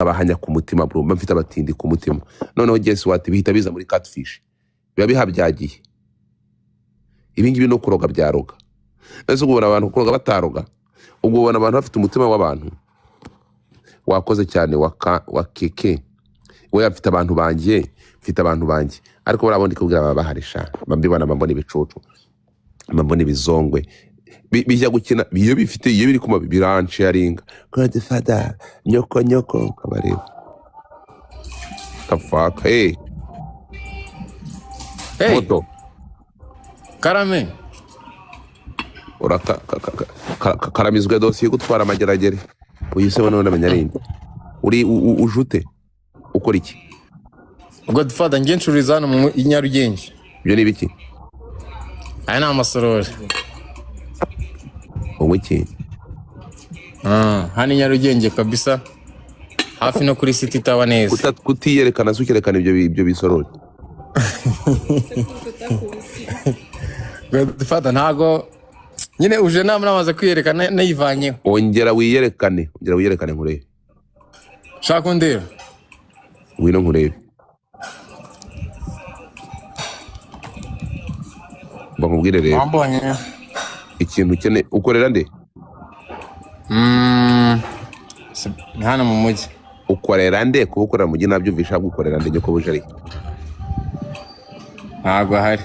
abahanya ku mutima bro, mba mfite abatindi ku mutima. Noneho guess what, bihita biza muri catfish, biba bihabyagiye. Ibi ngibi no kuroga byaroga. Ese ubona abantu kuroga bataroga, ubwo ubona abantu bafite umutima w'abantu. Wakoze cyane wa keke, we afite abantu banjye, mfite abantu banjye, ariko barabondi kubwira babaharisha, mbibona mbona ibicucu, mbona ibizongwe bijya gukina, biyo bifite iyo biri kuma biransharinga Godfather nyoko kabareba kafaka. Hey moto karame uraka karamizwe dosiye gutwara amageragere uyise none ndamenya rindi uri ujute ukora iki? Godfather ngiye ncururiza hano mu Nyarugenge. Ibyo ni biki? Aya ni amasorori. Iki? Hano Nyarugenge kabisa, hafi no kuri City Tower neza. Kutiyerekana sukerekana ibyo bisorori. Godfather ntago nyine uje namaze kwiyerekana nayivanyeho. Ongera wiyerekane nkurebe. Shaka ndera. Wino nkurebe. Bakubwire rero. Wambonye. Ikintu ukene ukorera nde? Hano mu mujyi. Ukorera nde? Kuba ukorera mu mujyi nabyumvisha gukorera nde nyoko buje ari? Ntago ahari.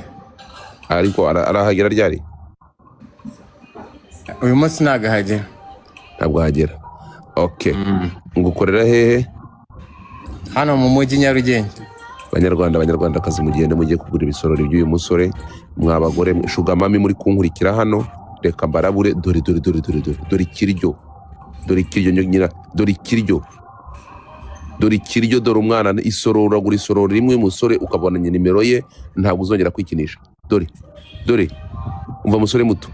Ariko arahagera ryari? Uyu munsi nagahagera. Ntabwo hagera. Okay. Ngukorera hehe? Hano mu mujyi Nyarugenge. Abanyarwandakazi mugende mugiye kugura ibisorori by'uyu musore, mwabagore shuga mami muri kunkurikira hano, reka mbarabure dore ikiryo. Nyina dore ikiryo dore umwana isorora gura isorori rimwe musore ukabona nimero ye ntabwo uzongera kwikinisha. Dore umva musore muto.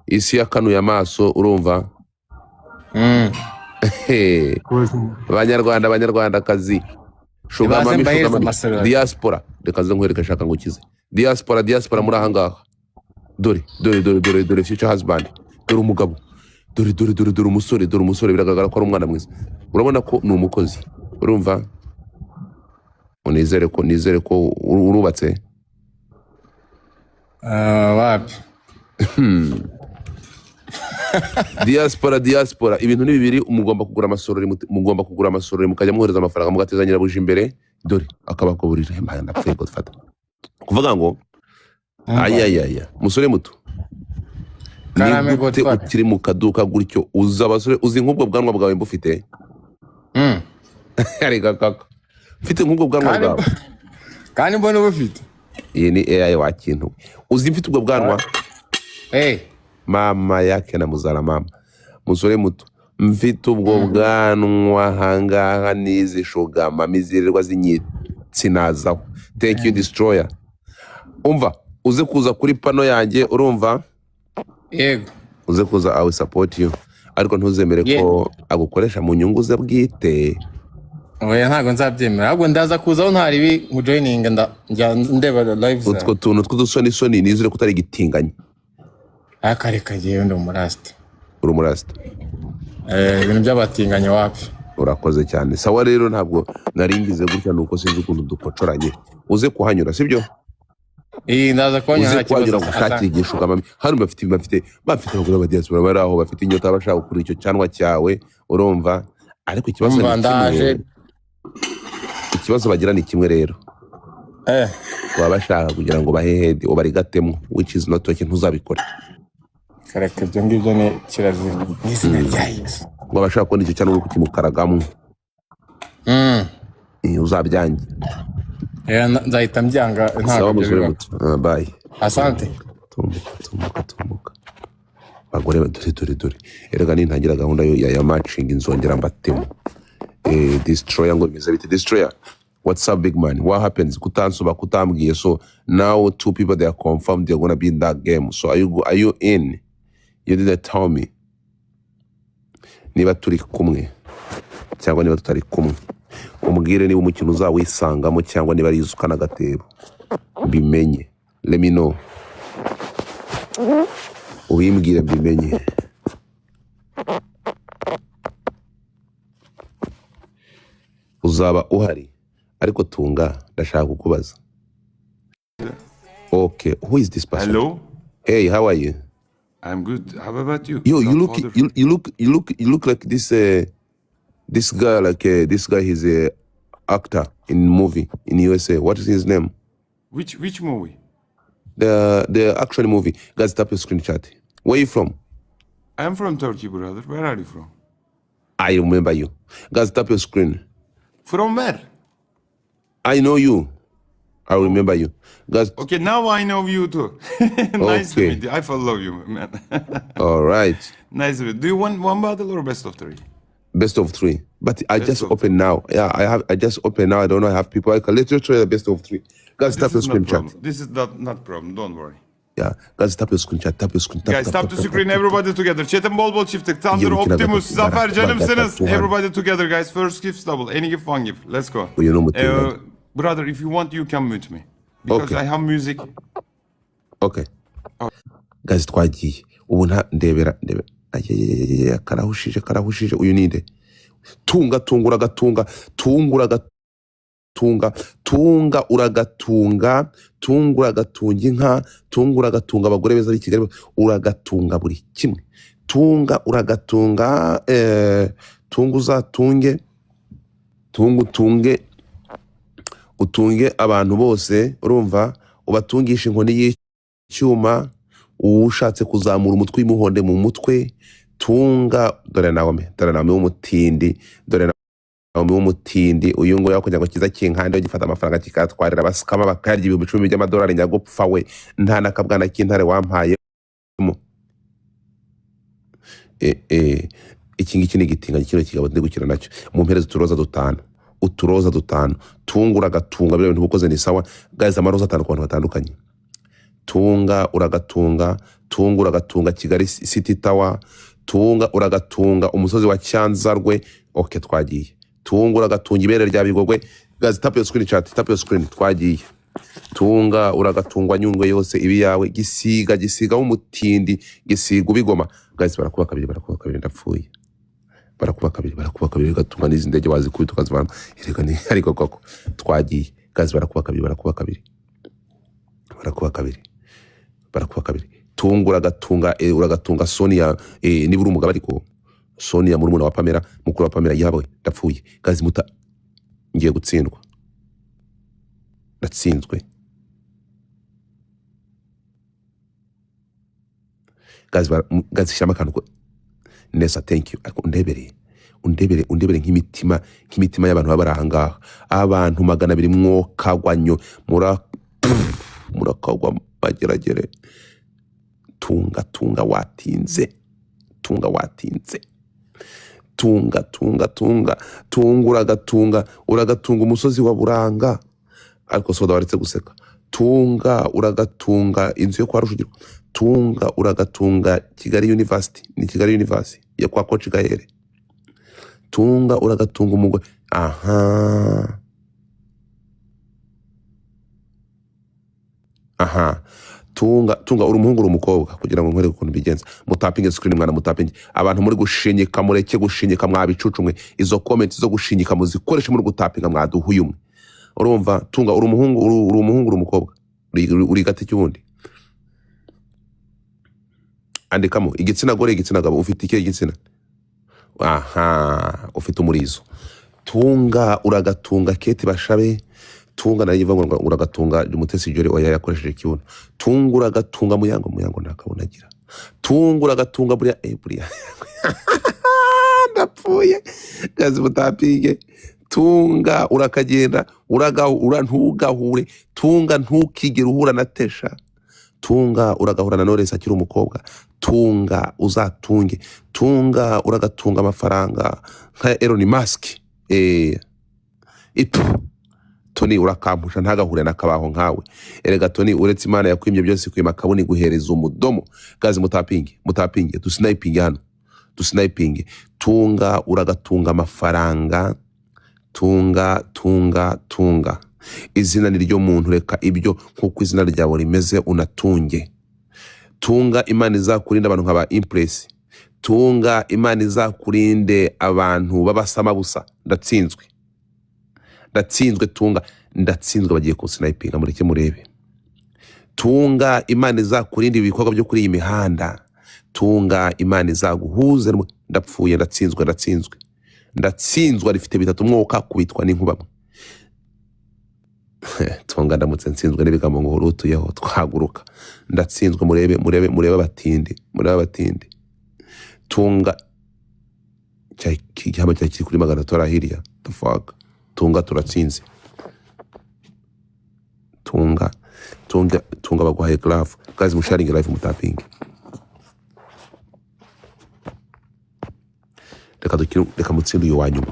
Isi yakanuye amaso urumva? Abanyarwandakazi shuga mami diaspora, reka nze nkwereka shaka ngukize diaspora muri ahangaha. Dore future husband, dore umugabo, dore umusore, biragaragara ko ari umwana mwiza, urabona ko ni umukozi, urumva? Nizere ko urubatse. Wapi? Diaspora ibintu ni bibiri, mugomba kugura amasorori mukajya muhereza amafaranga mugateza nyirabuje imbere. Dore akabakoburira imana napfuye Godfather kuvuga ngo ayaya musore muto Karame Godfather ukiri mu kaduka gutyo uza abasore uzi nk'ubwo bwanwa bwawe mbufite arega kaka mfite nk'ubwo bwanwa bwawe kandi mbona bufite iyi ni AI wakintu uzi mfite ubwo bwanwa mama yake na muzara mama musore muto mfite ubwo bwanwa hangaha nizi shuga mama izirirwa zinyitsinazaho. Thank you Destroyer. Umva uze kuza kuri pano yanjye urumva? Yego uze kuza, I will support you, ariko ntuzemere ko agukoresha mu nyungu ze bwite. Oya ntago nzabyemera, ahubwo ndaza kuzaho ntari bi mu joining ndeba live. Utwo tuntu tw'udusoni nizere kutari gitinganye. Akareka giye ndo murasta. Uri murasta? Ibintu by'abatinganye wapi? Urakoze cyane. Sawa rero ntabwo naringize gutya nuko sinzi ukuntu dukocoranye. Uze kuhanyura sibyo? Ndaza kuhanyura nta kibazo. Ushakisha mami. Hano bafite abagore ba diaspora bari aho bafite inyota bashaka kuri icyo cyanwa cyawe urumva? Ariko ikibazo bagira ni kimwe rero. Baba bashaka kugira ngo bahehede ubarigatemo, which is not okay, ntuzabikora. Kareka ibyo ngibyo ni kirazira n'izina rya Yesu. Baba bashaka ko nicyo cyane uri kukimukaragamo. Uzabyange. Nzahita mbyanga ntabwo byo. Bye. Asante. Tumbuka. Bagore dore. Erega nintangira gahunda ya matching inzongera mbatemo. Destroyer ngo bize bite Destroyer. What's up big man? What happens? Kutambwiye. So now 2 people they are confirmed they're going to be in that game. So are you in? You didn't tell me. Niba turi kumwe cyangwa niba tutari kumwe. Umbwire niba umukino uzawisangamo cyangwa niba ari izukana gatebo. Bimenye. Let me know. Ubimbwire bimenye. uzaba uhari ariko tunga ndashaka kukubaza. Okay, who is this person? Hello, Hey, how are you? I'm good. How about you? You look Godfather? you look like this guy, like this guy, he's a actor in movie in USA. What is his name? Which movie? The actual movie. Guys, tap your screen chat. Where you from? I'm from Turkey, brother. Where are you from? I remember you. Guys, tap your screen. From where? I know you. I remember you. Guys, Okay, now I know you too. Nice to okay. meet you. I follow you, man. All right. Nice to meet you. Do you want one bottle or best of three? Best of 3. But I Best just of opened now. Yeah, I just opened now. I don't know. I have people. I can let you try the best of 3. Guys, tap This your is screen not chat. problem. This is not problem. Don't worry. Yeah. Guys, tap your screen chat. Tap your screen. Guys, tap the screen. Everybody together. Chat'in bol bol çiftlik. Thunder, Yirmi kilo Optimus, da- Zafer, bak- canımsınız. bak- Everybody together, guys. First gift double. Any gift, one gift. Let's go. You know what Brother, if you want, you can mute me. Because Okay. I have music. Okay. Guys, twagiye. Ubu ndebera. Ayayayaya, karahushije. Uyu ninde? Tunga uragatunga. Tunga uragatunga inka. Tunga uragatunga abagore beza b'i Kigali. Uragatunga buri kimwe. Tunga uragatunga. Tunga uzatunge. Utunge abantu bose, urumva, ubatungisha inkoni y'icyuma, ushatse kuzamura umutwe w'imuhonde mu mutwe. Tunga, dore nawe w'umutindi, uyu nguyu kugira ngo kiza kinkande gifata amafaranga kikatwarira abasikama bakarya ibihumbi 10 by'amadolari nyagupfa we, nta nakabwana k'intare wampaye. Iki ngiki ni igitinga, kino kigabo ndi gukina nacyo. Mu mpereza uturoza dutanu. Tunga uragatunga, biriya bintu ukoze ni sawa. Guys, amaroza atanu ku bantu batandukanye. Tunga uragatunga Kigali City Tower. Tunga uragatunga umusozi wa Cyanzarwe. Okay, twagiye. Tunga uragatunga ibere rya Bigogwe. Guys, tap your screen chat, tap your screen, twagiye. Tunga uragatungwa Nyungwe yose ibi yawe. Gisiga w'umutindi, gisiga ubigoma. Guys, barakuba kabiri ndapfuye. Barakuba kabiri gatunga n'izi ndege wazikubita ukazivana. Ariko koko twagiye. Guys, barakuba kabiri. Tunga uragatunga Sonia, niba uri umugabo ariko Sonia murumuna wa Pamela, mukuru wa Pamela yabawe ndapfuye. Guys, ngiye gutsindwa. Natsinzwe. Guys, shyama akantu neza. Thank you. Ariko undebere nk'imitima y'abantu baba bari ahangaha. Abantu 200 mwokagwanyo murakagwa mageragere. Tunga watinze. Tunga uragatunga umusozi wa Buranga. Ariko soda waretse guseka. Tunga uragatunga inzu yo kwa Rujugiro. Tunga uragatunga Kigali University, ni Kigali University ya kwa Coach Gahere. Tunga uragatunga umugore. Tunga uri umuhungu uri umukobwa, kugira ngo nkwereke ukuntu bigenza. Mutapinge screen mwana, mutapinge. Abantu muri gushinyika, mureke gushinyika mwabicucumwe. Izo comments zo gushinyika muzikoreshe muri gutapinga mwaduhuyumwe. Urumva? Tunga uri umuhungu uri umukobwa. Uri gate cy'ubundi. Andikamo igitsina gore, igitsina gabo. Ufite iki igitsina? Ufite umurizo. Tunga uragatunga Keti Bashabe. Tunga nayo ivuga ngo uragatunga Umutesi Jolly oya yakoresheje kibuno. Tunga uragatunga Muyango nakabonagira. Tunga uragatunga buriya ndapfuye. Gazi mutapinge. Tunga urakagenda ntugahure. Tunga ntukigere uhura na Tesha. Tunga uragahura na Knowless akiri umukobwa. Tunga uzatunge. Tunga uragatunga amafaranga nka Elon Musk. Tony urakampusha ntagahure nakabaho nkawe. Erega Tony uretse Imana yakwimye byose kwima kabuni guhereza umudomo. Gazi mutapinge dusniping hano. Tunga uragatunga amafaranga. Tunga izina ni ryo muntu, reka ibyo nkuko izina ryawe rimeze unatunge. Tunga Imana izakurinda abantu nkaba Impress. Tunga Imana izakurinde abantu babasama busa. Ndatsinzwe. ndatsinzwe Tunga, ndatsinzwe bagiye kunsnipinga mureke murebe. Tunga, Imana izakurinde ibikorwa byo kuri iyi mihanda. Tunga, Imana izaguhuze, ndapfuye, ndatsinzwe rifite bitatu umwuka kubitwa n'inkuba. Tunga, ndamutse nsinzwe n'ibigambo ngo urutuyeho twaguruka. Ndatsinzwe, murebe abatindi. Tunga, igihamba cya kiri kuri 300 arahiriya. The fuck. Tunga, turatsinze. Tunga baguhaye glove. Guys, musharing live mutaping. Reka mutsinde uyu wanyuma.